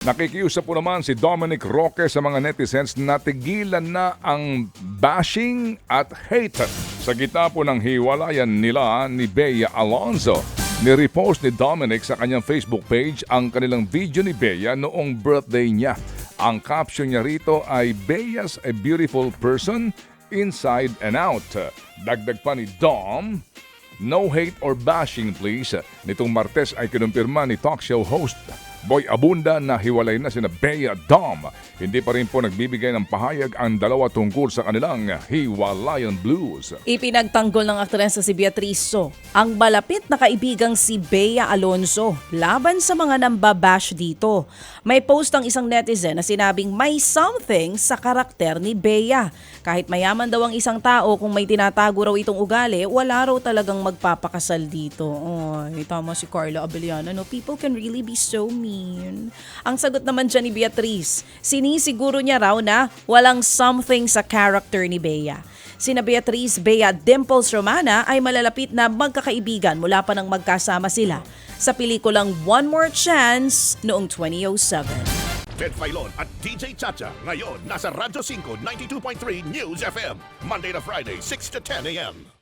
Nakikiusap po naman si Dominic Roque sa mga netizens na tigilan na ang bashing at hate. Sa gitna po ng hiwalayan nila ni Bea Alonzo, ni-repost ni Dominic sa kanyang Facebook page ang kanilang video ni Bea noong birthday niya. Ang caption niya rito ay "Bea's a beautiful person inside and out." Dagdag pa ni Dom, "No hate or bashing please." Nitong Martes ay kinumpirma ni talk show host Boy Abunda na hiwalay na sina Bea at Dom. Hindi pa rin po nagbibigay ng pahayag ang dalawa tungkol sa kanilang hiwalayan blues. Ipinagtanggol ng aktresa si Beatriz So ang malapit na kaibigang si Bea Alonzo laban sa mga nambabash dito. May post ang isang netizen na sinabing may something sa karakter ni Bea. Kahit mayaman daw ang isang tao, kung may tinatago raw itong ugali, wala raw talagang magpapakasal dito. Ay, tama si Carla Abellana, no? People can really be so mean. Ang sagot naman dyan ni Beatriz, sinisiguro niya raw na walang something sa character ni Bea. Sina Beatriz, Bea, Dimples Romana ay malalapit na magkakaibigan mula pa nang magkasama sila sa pelikulang One More Chance noong 2007. Ted Filon at DJ Chacha ngayon nasa Radyo 5 92.3 News FM Monday to Friday 6 to 10 a.m.